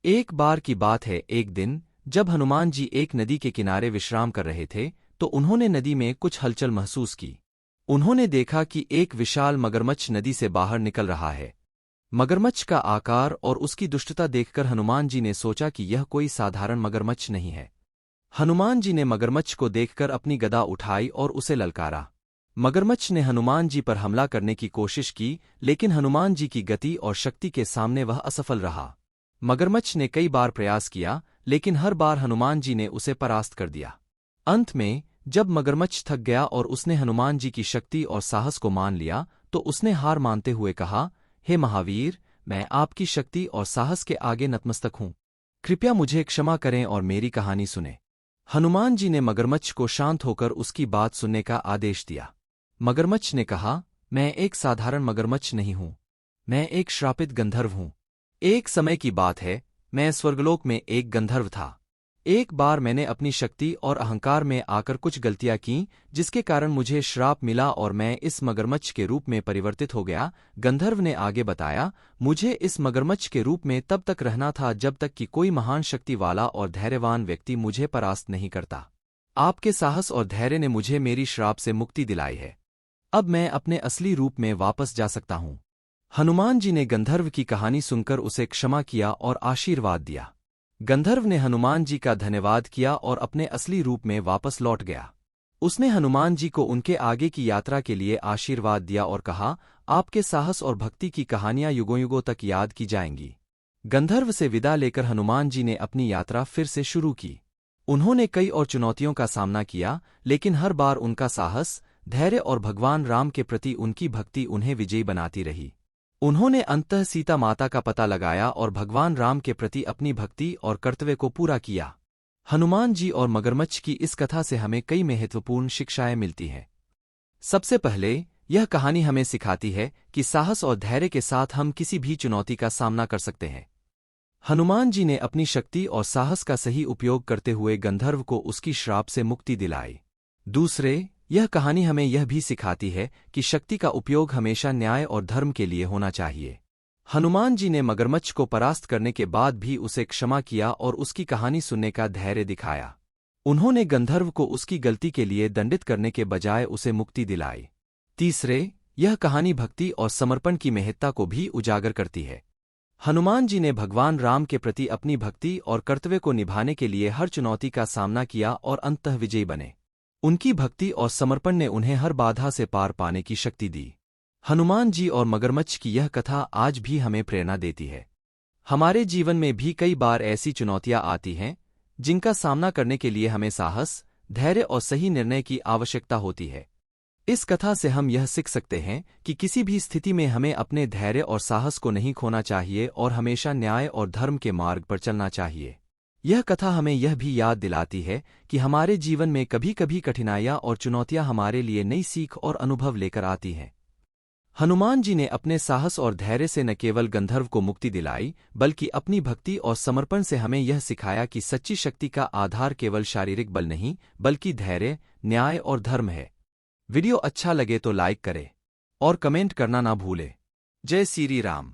एक बार की बात है, एक दिन जब हनुमान जी एक नदी के किनारे विश्राम कर रहे थे तो उन्होंने नदी में कुछ हलचल महसूस की। उन्होंने देखा कि एक विशाल मगरमच्छ नदी से बाहर निकल रहा है। मगरमच्छ का आकार और उसकी दुष्टता देखकर हनुमान जी ने सोचा कि यह कोई साधारण मगरमच्छ नहीं है। हनुमान जी ने मगरमच्छ को देखकर अपनी गदा उठाई और उसे ललकारा। मगरमच्छ ने हनुमान जी पर हमला करने की कोशिश की, लेकिन हनुमान जी की गति और शक्ति के सामने वह असफल रहा। मगरमच्छ ने कई बार प्रयास किया, लेकिन हर बार हनुमान जी ने उसे परास्त कर दिया। अंत में जब मगरमच्छ थक गया और उसने हनुमान जी की शक्ति और साहस को मान लिया, तो उसने हार मानते हुए कहा, हे महावीर, मैं आपकी शक्ति और साहस के आगे नतमस्तक हूँ। कृपया मुझे क्षमा करें और मेरी कहानी सुनें। हनुमान जी ने मगरमच्छ को शांत होकर उसकी बात सुनने का आदेश दिया। मगरमच्छ ने कहा, मैं एक साधारण मगरमच्छ नहीं हूँ, मैं एक श्रापित गंधर्व हूँ। एक समय की बात है, मैं स्वर्गलोक में एक गंधर्व था। एक बार मैंने अपनी शक्ति और अहंकार में आकर कुछ गलतियां की, जिसके कारण मुझे श्राप मिला और मैं इस मगरमच्छ के रूप में परिवर्तित हो गया। गंधर्व ने आगे बताया, मुझे इस मगरमच्छ के रूप में तब तक रहना था जब तक कि कोई महान शक्ति वाला और धैर्यवान व्यक्ति मुझे परास्त नहीं करता। आपके साहस और धैर्य ने मुझे मेरी श्राप से मुक्ति दिलाई है। अब मैं अपने असली रूप में वापस जा सकता हूँ। हनुमान जी ने गंधर्व की कहानी सुनकर उसे क्षमा किया और आशीर्वाद दिया। गंधर्व ने हनुमान जी का धन्यवाद किया और अपने असली रूप में वापस लौट गया। उसने हनुमान जी को उनके आगे की यात्रा के लिए आशीर्वाद दिया और कहा, आपके साहस और भक्ति की कहानियां युगों युगों तक याद की जाएंगी। गंधर्व से विदा लेकर हनुमान जी ने अपनी यात्रा फिर से शुरू की। उन्होंने कई और चुनौतियों का सामना किया, लेकिन हर बार उनका साहस, धैर्य और भगवान राम के प्रति उनकी भक्ति उन्हें विजयी बनाती रही। उन्होंने अंततः सीता माता का पता लगाया और भगवान राम के प्रति अपनी भक्ति और कर्तव्य को पूरा किया। हनुमान जी और मगरमच्छ की इस कथा से हमें कई महत्वपूर्ण शिक्षाएं मिलती हैं। सबसे पहले, यह कहानी हमें सिखाती है कि साहस और धैर्य के साथ हम किसी भी चुनौती का सामना कर सकते हैं। हनुमान जी ने अपनी शक्ति और साहस का सही उपयोग करते हुए गंधर्व को उसकी श्राप से मुक्ति दिलाई। दूसरे, यह कहानी हमें यह भी सिखाती है कि शक्ति का उपयोग हमेशा न्याय और धर्म के लिए होना चाहिए। हनुमान जी ने मगरमच्छ को परास्त करने के बाद भी उसे क्षमा किया और उसकी कहानी सुनने का धैर्य दिखाया। उन्होंने गंधर्व को उसकी गलती के लिए दंडित करने के बजाय उसे मुक्ति दिलाई। तीसरे, यह कहानी भक्ति और समर्पण की महत्ता को भी उजागर करती है। हनुमान जी ने भगवान राम के प्रति अपनी भक्ति और कर्तव्य को निभाने के लिए हर चुनौती का सामना किया और अंततः विजयी बने। उनकी भक्ति और समर्पण ने उन्हें हर बाधा से पार पाने की शक्ति दी। हनुमान जी और मगरमच्छ की यह कथा आज भी हमें प्रेरणा देती है। हमारे जीवन में भी कई बार ऐसी चुनौतियां आती हैं, जिनका सामना करने के लिए हमें साहस, धैर्य और सही निर्णय की आवश्यकता होती है। इस कथा से हम यह सीख सकते हैं कि किसी भी स्थिति में हमें अपने धैर्य और साहस को नहीं खोना चाहिए और हमेशा न्याय और धर्म के मार्ग पर चलना चाहिए। यह कथा हमें यह भी याद दिलाती है कि हमारे जीवन में कभी कभी कठिनाइयां और चुनौतियां हमारे लिए नई सीख और अनुभव लेकर आती हैं। हनुमान जी ने अपने साहस और धैर्य से न केवल गंधर्व को मुक्ति दिलाई, बल्कि अपनी भक्ति और समर्पण से हमें यह सिखाया कि सच्ची शक्ति का आधार केवल शारीरिक बल नहीं, बल्कि धैर्य, न्याय और धर्म है। वीडियो अच्छा लगे तो लाइक करें और कमेंट करना ना भूलें। जय श्री राम।